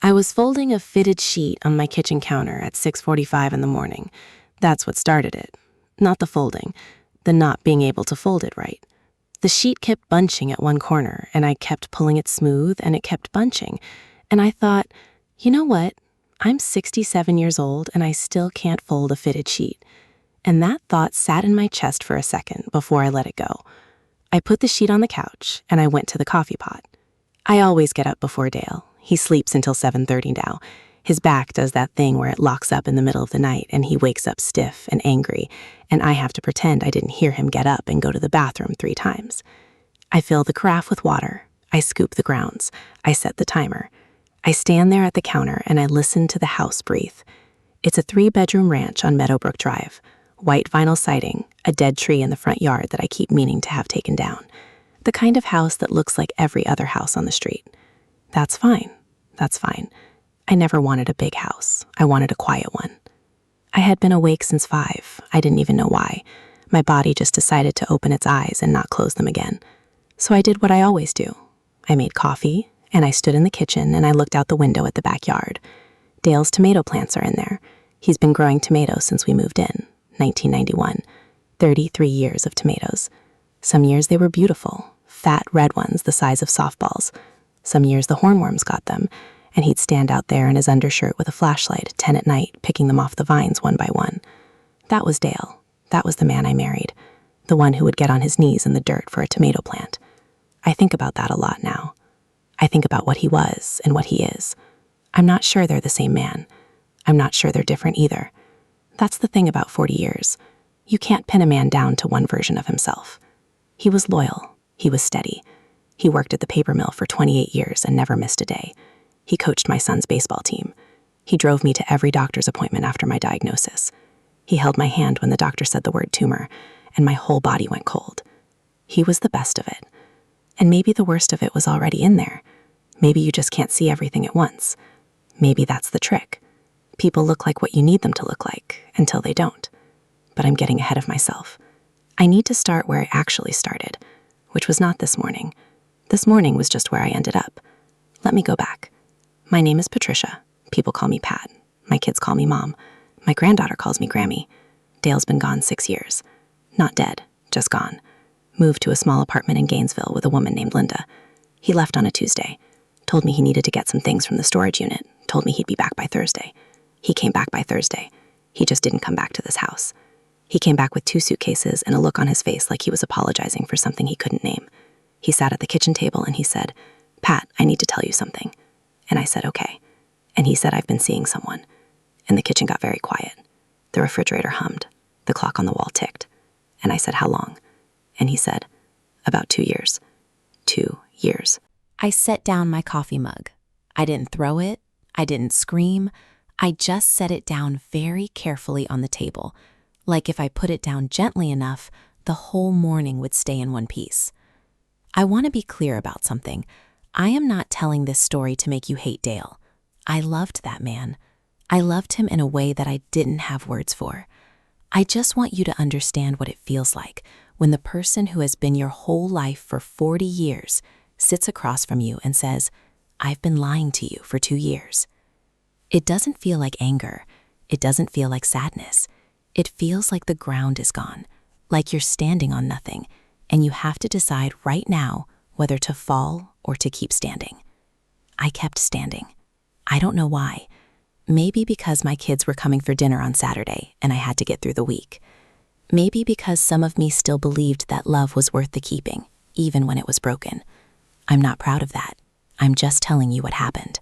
I was folding a fitted sheet on my kitchen counter at 6:45 in the morning. That's what started it. Not the folding, the not being able to fold it right. The sheet kept bunching at one corner, and I kept pulling it smooth, and it kept bunching. And I thought, you know what? I'm 67 years old, and I still can't fold a fitted sheet. And that thought sat in my chest for a second before I let it go. I put the sheet on the couch, and I went to the coffee pot. I always get up before Dale. He sleeps until 7:30 now. His back does that thing where it locks up in the middle of the night, and he wakes up stiff and angry, and I have to pretend I didn't hear him get up and go to the bathroom 3 times. I fill the carafe with water. I scoop the grounds. I set the timer. I stand there at the counter, and I listen to the house breathe. It's a 3-bedroom ranch on Meadowbrook Drive. White vinyl siding, a dead tree in the front yard that I keep meaning to have taken down. The kind of house that looks like every other house on the street. That's fine. That's fine. I never wanted a big house. I wanted a quiet one. I had been awake since 5. I didn't even know why. My body just decided to open its eyes and not close them again. So I did what I always do. I made coffee, and I stood in the kitchen, and I looked out the window at the backyard. Dale's tomato plants are in there. He's been growing tomatoes since we moved in, 1991. 33 years of tomatoes. Some years they were beautiful, fat red ones the size of softballs. Some years the hornworms got them, and he'd stand out there in his undershirt with a flashlight 10 at night, picking them off the vines one by one. That was Dale. That was the man I married. The one who would get on his knees in the dirt for a tomato plant. I think about that a lot now. I think about what he was and what he is. I'm not sure they're the same man. I'm not sure they're different either. That's the thing about 40 years. You can't pin a man down to one version of himself. He was loyal. He was steady. He worked at the paper mill for 28 years and never missed a day. He coached my son's baseball team. He drove me to every doctor's appointment after my diagnosis. He held my hand when the doctor said the word tumor, and my whole body went cold. He was the best of it. And maybe the worst of it was already in there. Maybe you just can't see everything at once. Maybe that's the trick. People look like what you need them to look like until they don't. But I'm getting ahead of myself. I need to start where I actually started, which was not this morning. This morning was just where I ended up. Let me go back. My name is Patricia. People call me Pat. My kids call me Mom. My granddaughter calls me Grammy. Dale's been gone 6 years. Not dead, just gone. Moved to a small apartment in Gainesville with a woman named Linda. He left on a Tuesday. Told me he needed to get some things from the storage unit. Told me he'd be back by Thursday. He came back by Thursday. He just didn't come back to this house. He came back with 2 suitcases and a look on his face like he was apologizing for something he couldn't name. He sat at the kitchen table and he said, "Pat, I need to tell you something." And I said, "Okay." And he said, "I've been seeing someone." And the kitchen got very quiet. The refrigerator hummed. The clock on the wall ticked. And I said, "How long?" And he said, "About 2 years." 2 years. I set down my coffee mug. I didn't throw it. I didn't scream. I just set it down very carefully on the table, like if I put it down gently enough, the whole morning would stay in one piece. I want to be clear about something. I am not telling this story to make you hate Dale. I loved that man. I loved him in a way that I didn't have words for. I just want you to understand what it feels like when the person who has been your whole life for 40 years sits across from you and says, "I've been lying to you for 2 years." It doesn't feel like anger. It doesn't feel like sadness. It feels like the ground is gone, like you're standing on nothing, and you have to decide right now whether to fall or to keep standing. I kept standing. I don't know why. Maybe because my kids were coming for dinner on Saturday and I had to get through the week. Maybe because some of me still believed that love was worth the keeping, even when it was broken. I'm not proud of that. I'm just telling you what happened.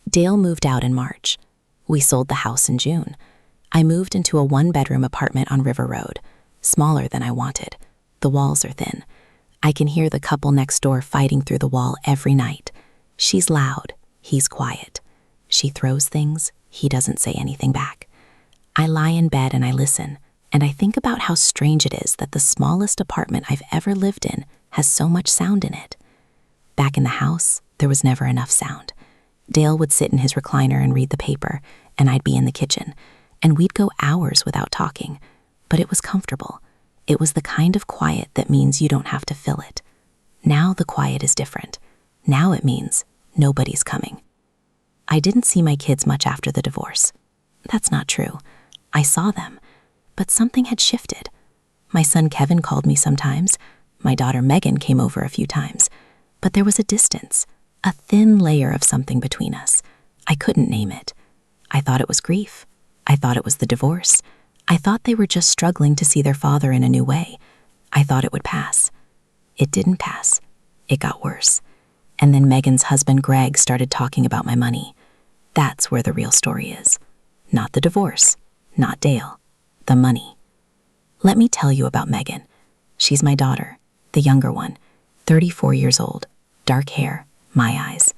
Dale moved out in March. We sold the house in June. I moved into a 1-bedroom apartment on River Road, smaller than I wanted. The walls are thin. I can hear the couple next door fighting through the wall every night. She's loud. He's quiet. She throws things. He doesn't say anything back. I lie in bed and I listen, and I think about how strange it is that the smallest apartment I've ever lived in has so much sound in it. Back in the house, there was never enough sound. Dale would sit in his recliner and read the paper, and I'd be in the kitchen, and we'd go hours without talking, but it was comfortable. It was the kind of quiet that means you don't have to fill it. Now the quiet is different. Now it means nobody's coming. I I didn't see my kids much after the divorce. That's not true. I saw them, but something had shifted. My son Kevin called me sometimes. My daughter Megan came over a few times. But there was a distance, a thin layer of something between us. I couldn't name it. I thought it was grief. I thought it was the divorce. I thought they were just struggling to see their father in a new way. I thought it would pass. It didn't pass. It got worse. And then Megan's husband Greg started talking about my money. That's where the real story is. Not the divorce, not Dale, the money. Let me tell you about Megan. She's my daughter, the younger one, 34 years old, dark hair, my eyes.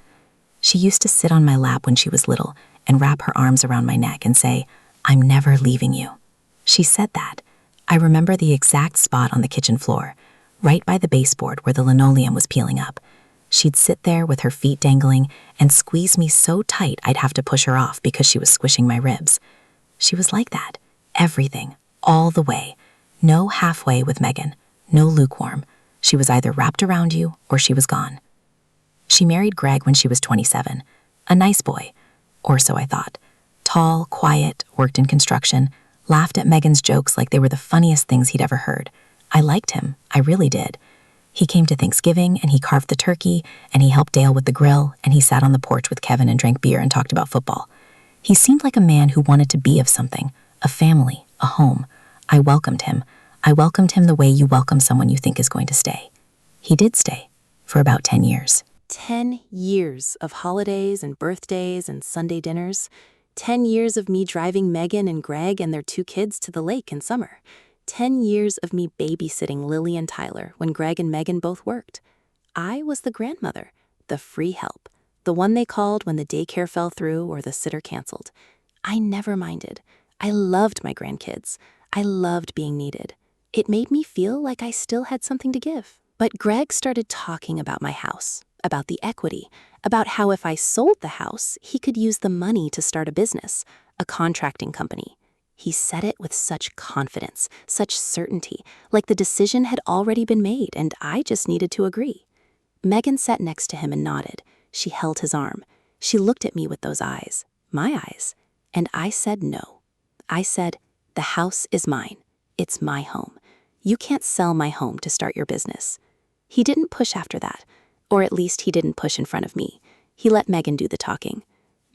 She used to sit on my lap when she was little and wrap her arms around my neck and say, "I'm never leaving you." She said that. I remember the exact spot on the kitchen floor, right by the baseboard where the linoleum was peeling up. She'd sit there with her feet dangling and squeeze me so tight I'd have to push her off because she was squishing my ribs. She was like that. Everything. All the way. No halfway with Megan. No lukewarm. She was either wrapped around you or she was gone. She married Greg when she was 27. A nice boy. Or so I thought. Tall, quiet, worked in construction, laughed at Megan's jokes like they were the funniest things he'd ever heard. I liked him. I really did. He came to Thanksgiving and he carved the turkey and he helped Dale with the grill and he sat on the porch with Kevin and drank beer and talked about football. He seemed like a man who wanted to be of something, a family, a home. I welcomed him. I welcomed him the way you welcome someone you think is going to stay. He did stay for about 10 years. 10 years of holidays and birthdays and Sunday dinners. 10 years of me driving Megan and Greg and their 2 kids to the lake in summer. 10 years of me babysitting Lily and Tyler when Greg and Megan both worked. I was the grandmother, the free help, the one they called when the daycare fell through or the sitter canceled. I never minded. I loved my grandkids. I loved being needed. It made me feel like I still had something to give. But Greg started talking about my house, about the equity, about how if I sold the house, he could use the money to start a business, a contracting company. He said it with such confidence, such certainty, like the decision had already been made and I just needed to agree. Megan sat next to him and nodded. She held his arm. She looked at me with those eyes, my eyes, and I said no. I said, "The house is mine. It's my home. You can't sell my home to start your business." He didn't push after that, or at least he didn't push in front of me. He let Megan do the talking.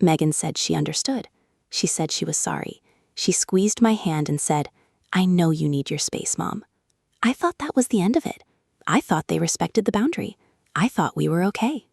Megan said she understood. She said she was sorry. She squeezed my hand and said, "I know you need your space, Mom." I thought that was the end of it. I thought they respected the boundary. I thought we were okay.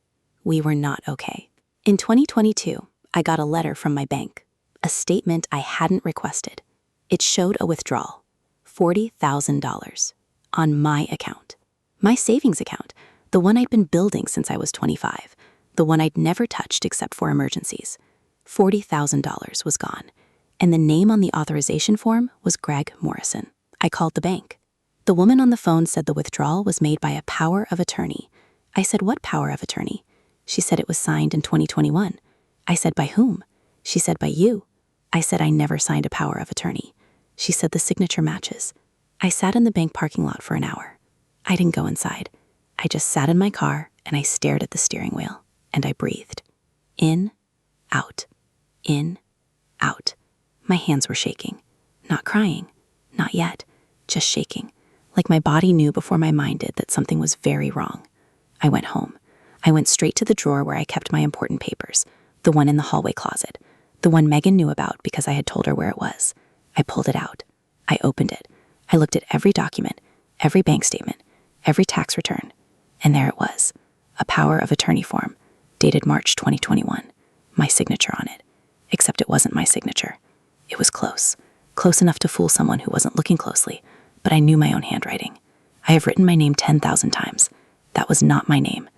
We were not okay. In 2022, I got a letter from my bank, a statement I hadn't requested. It showed a withdrawal, $40,000, on my account. My savings account, the one I'd been building since I was 25, the one I'd never touched except for emergencies. $40,000 was gone, and the name on the authorization form was Greg Morrison. I called the bank. The woman on the phone said the withdrawal was made by a power of attorney. I said, "What power of attorney?" She said it was signed in 2021. I said, "By whom?" She said, "By you." I said, "I never signed a power of attorney." She said, "The signature matches." I sat in the bank parking lot for an hour. I didn't go inside. I just sat in my car and I stared at the steering wheel and I breathed. In, out, in, out. My hands were shaking. Not crying. Not yet. Just shaking. Like my body knew before my mind did that something was very wrong. I went home. I went straight to the drawer where I kept my important papers, the one in the hallway closet, the one Megan knew about because I had told her where it was. I pulled it out. I opened it. I looked at every document, every bank statement, every tax return, and there it was, a power of attorney form, dated March 2021, my signature on it. Except it wasn't my signature. It was close enough to fool someone who wasn't looking closely, but I knew my own handwriting. I have written my name 10,000 times. That was not my name.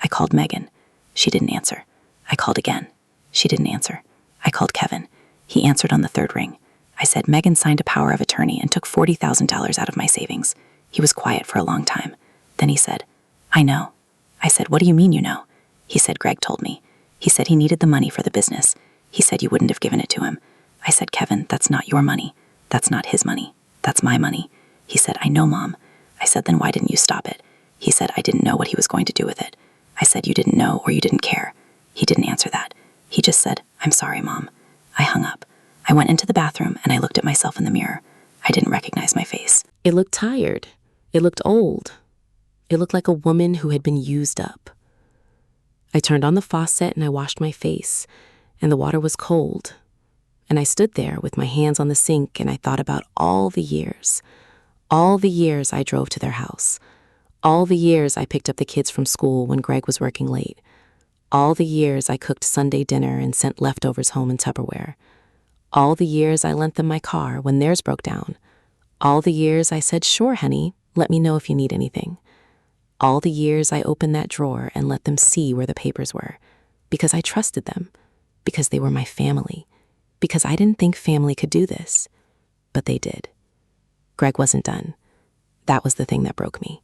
I called Megan. She didn't answer. I called again. She didn't answer. I called Kevin. He answered on the 3rd ring. I said, "Megan signed a power of attorney and took $40,000 out of my savings." He was quiet for a long time. Then he said, "I know." I said, "What do you mean you know?" He said, "Greg told me. He said he needed the money for the business. He said you wouldn't have given it to him." I said, "Kevin, that's not your money. That's not his money. That's my money." He said, "I know, Mom." I said, "Then why didn't you stop it?" He said, "I didn't know what he was going to do with it." I said, "You didn't know or you didn't care." He didn't answer that. He just said, "I'm sorry, Mom." I hung up. I went into the bathroom and I looked at myself in the mirror. I didn't recognize my face. It looked tired. It looked old. It looked like a woman who had been used up. I turned on the faucet and I washed my face, and the water was cold. And I stood there with my hands on the sink and I thought about all the years I drove to their house, all the years I picked up the kids from school when Greg was working late, all the years I cooked Sunday dinner and sent leftovers home in Tupperware, all the years I lent them my car when theirs broke down, all the years I said, "Sure, honey, let me know if you need anything." All the years I opened that drawer and let them see where the papers were, because I trusted them, because they were my family, because I didn't think family could do this. But they did. Greg wasn't done. That was the thing that broke me.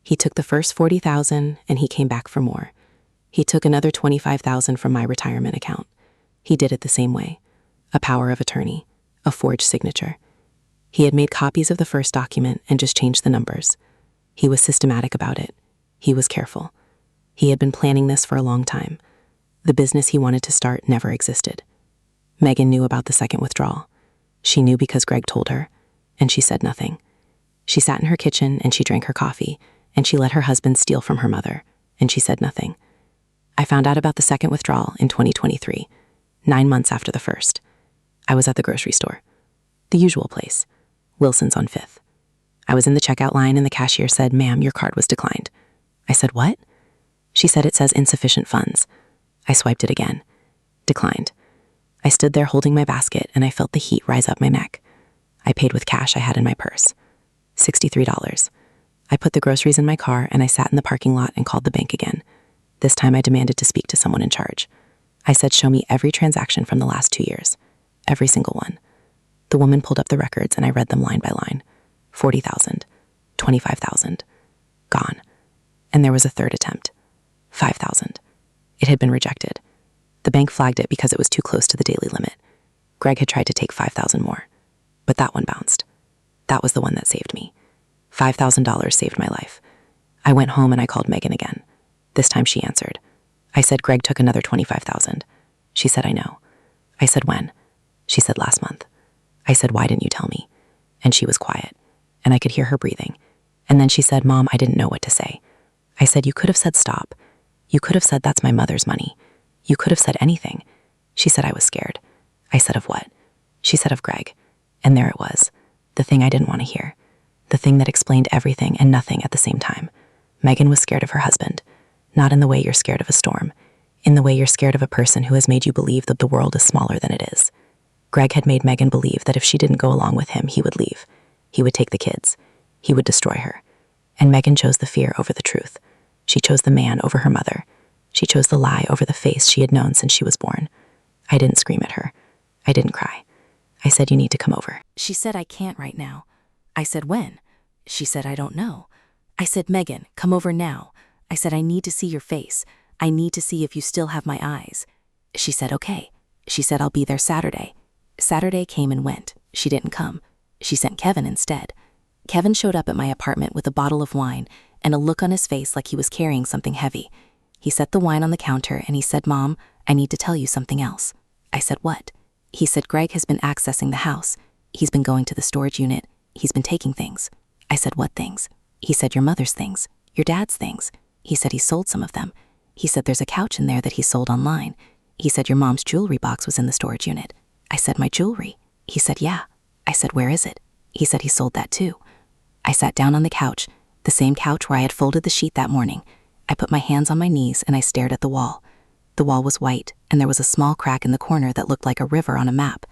He took the first $40,000 and he came back for more. He took another $25,000 from my retirement account. He did it the same way. A power of attorney, a forged signature. He had made copies of the first document and just changed the numbers. He was systematic about it. He was careful. He had been planning this for a long time. The business he wanted to start never existed. Megan knew about the second withdrawal. She knew because Greg told her, and she said nothing. She sat in her kitchen and she drank her coffee, and she let her husband steal from her mother, and she said nothing. I found out about the second withdrawal in 2023, 9 months after the first. I was at the grocery store. The usual place, Wilson's on 5th. I was in the checkout line and the cashier said, "Ma'am, your card was declined." I said, "What?" She said, "It says insufficient funds." I swiped it again. Declined. I stood there holding my basket and I felt the heat rise up my neck. I paid with cash I had in my purse. $63. I put the groceries in my car and I sat in the parking lot and called the bank again. This time I demanded to speak to someone in charge. I said, "Show me every transaction from the last 2 years. Every single one." The woman pulled up the records and I read them line by line. 40,000, 25,000, gone. And there was a third attempt, 5,000. It had been rejected. The bank flagged it because it was too close to the daily limit. Greg had tried to take 5,000 more, but that one bounced. That was the one that saved me. $5,000 saved my life. I went home and I called Megan again. This time she answered. I said, "Greg took another 25,000. She said, "I know." I said, "When?" She said, "Last month." I said, "Why didn't you tell me?" And she was quiet, and I could hear her breathing. And then she said, "Mom, I didn't know what to say." I said, "You could have said stop. You could have said that's my mother's money. You could have said anything." She said I was scared. I said, "Of what?" She said, "Of Greg." And there it was, the thing I didn't want to hear, the thing that explained everything and nothing at the same time. Megan was scared of her husband, not in the way you're scared of a storm, in the way you're scared of a person who has made you believe that the world is smaller than it is. Greg had made Megan believe that if she didn't go along with him, he would leave. He would take the kids. He would destroy her. And Megan chose the fear over the truth. She chose the man over her mother. She chose the lie over the face she had known since she was born. I didn't scream at her. I didn't cry. I said, "You need to come over." She said, "I can't right now." I said, "When?" She said, "I don't know." I said, "Megan, come over now." I said, "I need to see your face. I need to see if you still have my eyes." She said, "Okay." She said, "I'll be there Saturday." Saturday came and went. She didn't come. She sent Kevin instead. Kevin showed up at my apartment with a bottle of wine and a look on his face like he was carrying something heavy. He set the wine on the counter and he said, "Mom, I need to tell you something else." I said, "What?" He said, "Greg has been accessing the house. He's been going to the storage unit. He's been taking things." I said, "What things?" He said, "Your mother's things, your dad's things." He said he sold some of them. He said there's a couch in there that he sold online. He said your mom's jewelry box was in the storage unit. I said, "My jewelry?" He said, "Yeah." I said, "Where is it?" He said he sold that too. I sat down on the couch, the same couch where I had folded the sheet that morning. I put my hands on my knees and I stared at the wall. The wall was white and there was a small crack in the corner that looked like a river on a map.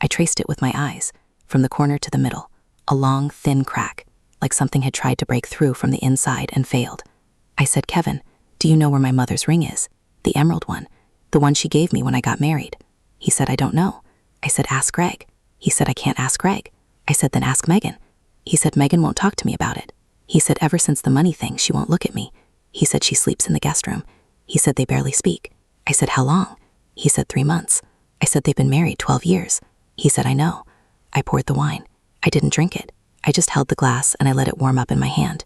I traced it with my eyes, from the corner to the middle, a long, thin crack, like something had tried to break through from the inside and failed. I said, "Kevin, do you know where my mother's ring is? The emerald one, the one she gave me when I got married." He said, "I don't know." I said, "Ask Greg." He said, "I can't ask Greg." I said, "Then ask Megan." He said, "Megan won't talk to me about it." He said, "Ever since the money thing, she won't look at me." He said, "She sleeps in the guest room." He said, "They barely speak." I said, "How long?" He said, 3 months. I said, "They've been married 12 years. He said, "I know." I poured the wine. I didn't drink it. I just held the glass and I let it warm up in my hand.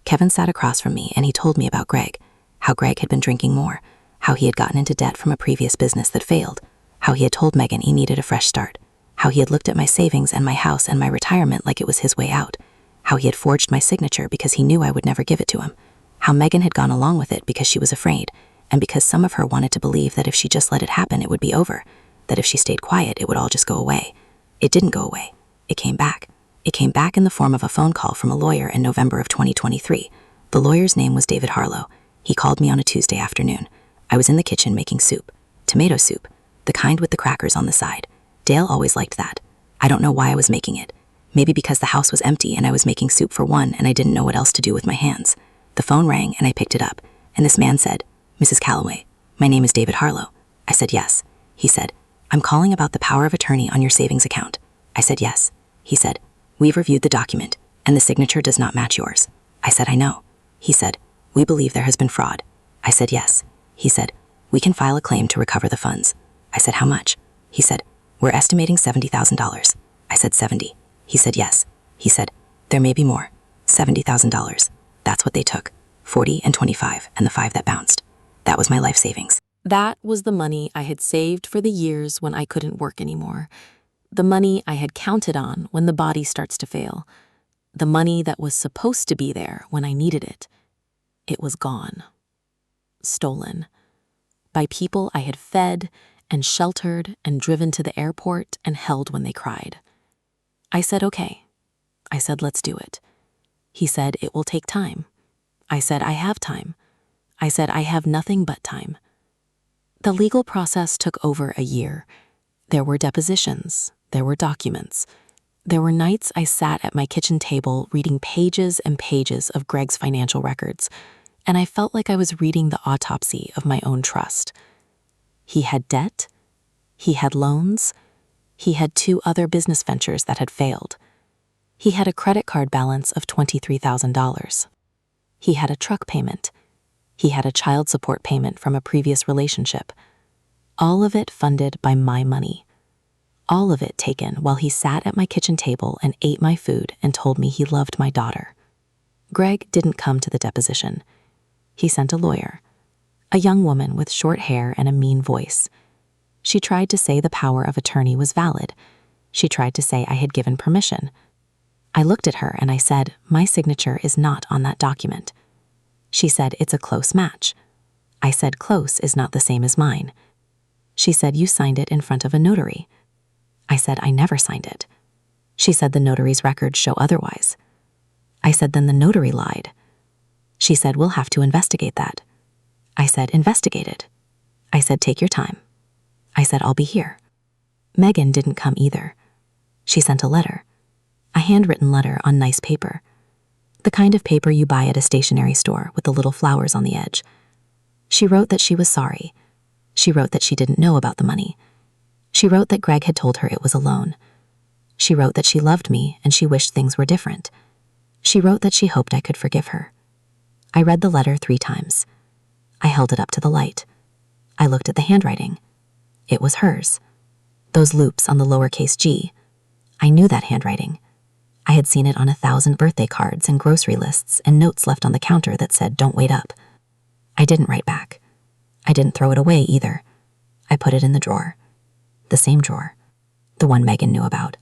Kevin sat across from me and he told me about Greg, how Greg had been drinking more, how he had gotten into debt from a previous business that failed, how he had told Megan he needed a fresh start, how he had looked at my savings and my house and my retirement like it was his way out, how he had forged my signature because he knew I would never give it to him, how Megan had gone along with it because she was afraid, and because some of her wanted to believe that if she just let it happen, it would be over, that if she stayed quiet, it would all just go away. It didn't go away. It came back. It came back in the form of a phone call from a lawyer in November of 2023. The lawyer's name was David Harlow. He called me on a Tuesday afternoon. I was in the kitchen making soup. Tomato soup. The kind with the crackers on the side. Dale always liked that. I don't know why I was making it. Maybe because the house was empty and I was making soup for one and I didn't know what else to do with my hands. The phone rang and I picked it up, and this man said, "Mrs. Calloway, my name is David Harlow." I said yes. He said, "I'm calling about the power of attorney on your savings account." I said yes. He said, "We've reviewed the document, and the signature does not match yours." I said, "I know." He said, "We believe there has been fraud." I said yes. He said, "We can file a claim to recover the funds." I said, "How much?" He said, "We're estimating $70,000. I said 70. He said yes. He said, "There may be more. $70,000. That's what they took. 40 and 25 and the 5 that bounced. That was my life savings." That was the money I had saved for the years when I couldn't work anymore. The money I had counted on when the body starts to fail. The money that was supposed to be there when I needed it. It was gone. Stolen. By people I had fed and sheltered and driven to the airport and held when they cried. I said, "Okay." I said, "Let's do it." He said, "It will take time." I said, "I have time." I said, "I have nothing but time." The legal process took over a year. There were depositions. There were documents. There were nights I sat at my kitchen table reading pages and pages of Greg's financial records, and I felt like I was reading the autopsy of my own trust. He had debt. He had loans. He had 2 other business ventures that had failed. He had a credit card balance of $23,000. He had a truck payment. He had a child support payment from a previous relationship. All of it funded by my money. All of it taken while he sat at my kitchen table and ate my food and told me he loved my daughter. Greg didn't come to the deposition. He sent a lawyer, a young woman with short hair and a mean voice. She tried to say the power of attorney was valid. She tried to say I had given permission. I looked at her and I said, "My signature is not on that document." She said, "It's a close match." I said, "Close is not the same as mine." She said, "You signed it in front of a notary." I said, "I never signed it." She said, "The notary's records show otherwise." I said, "Then the notary lied." She said, "We'll have to investigate that." I said, "Investigate it." I said, "Take your time." I said, "I'll be here." Megan didn't come either. She sent a letter. A handwritten letter on nice paper. The kind of paper you buy at a stationery store with the little flowers on the edge. She wrote that she was sorry. She wrote that she didn't know about the money. She wrote that Greg had told her it was a loan. She wrote that she loved me and she wished things were different. She wrote that she hoped I could forgive her. I read the letter 3 times. I held it up to the light. I looked at the handwriting. It was hers. Those loops on the lowercase g. I knew that handwriting. I had seen it on 1,000 birthday cards and grocery lists and notes left on the counter that said, "Don't wait up." I didn't write back. I didn't throw it away either. I put it in the drawer. The same drawer. The one Megan knew about.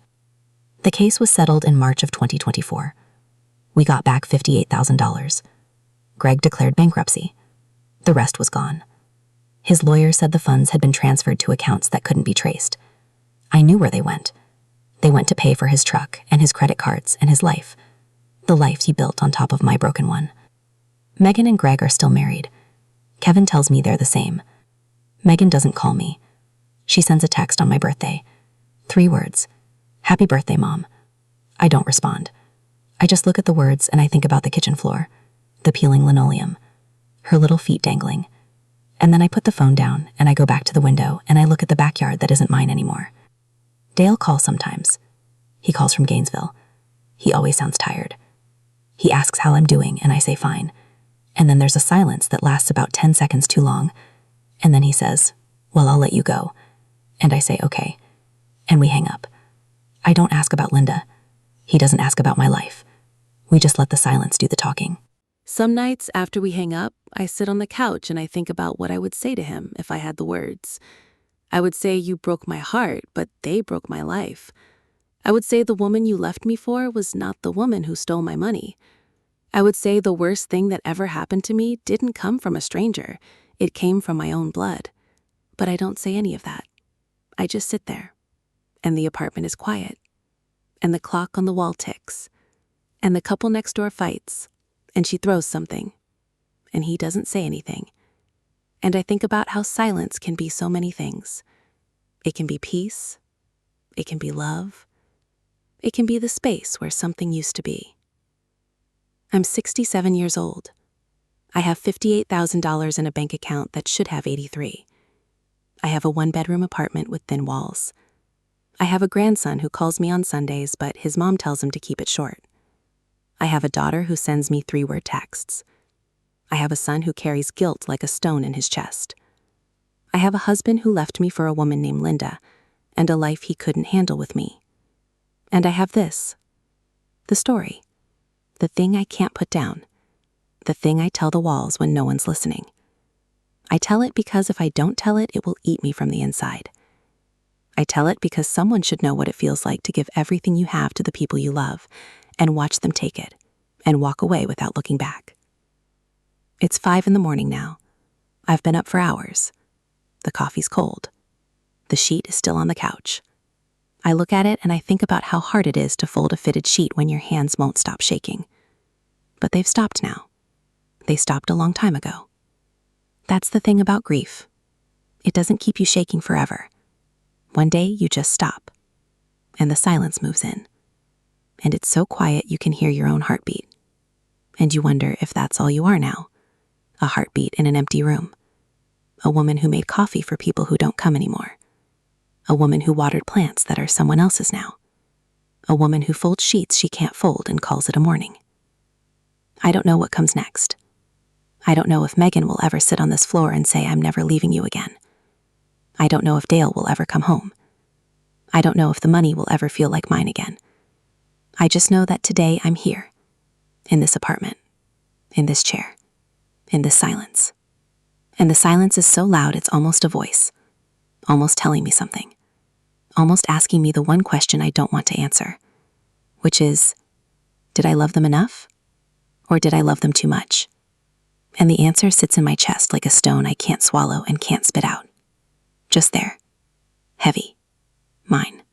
The case was settled in March of 2024. We got back $58,000. Greg declared bankruptcy. The rest was gone. His lawyer said the funds had been transferred to accounts that couldn't be traced. I knew where they went. They went to pay for his truck and his credit cards and his life. The life he built on top of my broken one. Megan and Greg are still married. Kevin tells me they're the same. Megan doesn't call me. She sends a text on my birthday. 3 words. "Happy birthday, Mom." I don't respond. I just look at the words and I think about the kitchen floor, the peeling linoleum, her little feet dangling. And then I put the phone down and I go back to the window and I look at the backyard that isn't mine anymore. Dale calls sometimes. He calls from Gainesville. He always sounds tired. He asks how I'm doing and I say fine. And then there's a silence that lasts about 10 seconds too long. And then he says, "Well, I'll let you go." And I say, "Okay." And we hang up. I don't ask about Linda. He doesn't ask about my life. We just let the silence do the talking. Some nights after we hang up, I sit on the couch and I think about what I would say to him if I had the words. I would say you broke my heart, but they broke my life. I would say the woman you left me for was not the woman who stole my money. I would say the worst thing that ever happened to me didn't come from a stranger. It came from my own blood. But I don't say any of that. I just sit there. And the apartment is quiet. And the clock on the wall ticks. And the couple next door fights. And she throws something. And he doesn't say anything. And I think about how silence can be so many things. It can be peace. It can be love. It can be the space where something used to be. I'm 67 years old. I have $58,000 in a bank account that should have 83. I have a one-bedroom apartment with thin walls. I have a grandson who calls me on Sundays, but his mom tells him to keep it short. I have a daughter who sends me 3-word texts. I have a son who carries guilt like a stone in his chest. I have a husband who left me for a woman named Linda, and a life he couldn't handle with me. And I have this. The story. The thing I can't put down. The thing I tell the walls when no one's listening. I tell it because if I don't tell it, it will eat me from the inside. I tell it because someone should know what it feels like to give everything you have to the people you love and watch them take it and walk away without looking back. It's 5 a.m. now. I've been up for hours. The coffee's cold. The sheet is still on the couch. I look at it and I think about how hard it is to fold a fitted sheet when your hands won't stop shaking. But they've stopped now. They stopped a long time ago. That's the thing about grief. It doesn't keep you shaking forever. One day you just stop, and the silence moves in. And it's so quiet you can hear your own heartbeat. And you wonder if that's all you are now. A heartbeat in an empty room. A woman who made coffee for people who don't come anymore. A woman who watered plants that are someone else's now. A woman who folds sheets she can't fold and calls it a morning. I don't know what comes next. I don't know if Megan will ever sit on this floor and say, "I'm never leaving you again." I don't know if Dale will ever come home. I don't know if the money will ever feel like mine again. I just know that today I'm here, in this apartment, in this chair, in this silence. And the silence is so loud it's almost a voice, almost telling me something, almost asking me the one question I don't want to answer, which is, did I love them enough? Or did I love them too much? And the answer sits in my chest like a stone I can't swallow and can't spit out. Just there. Heavy. Mine.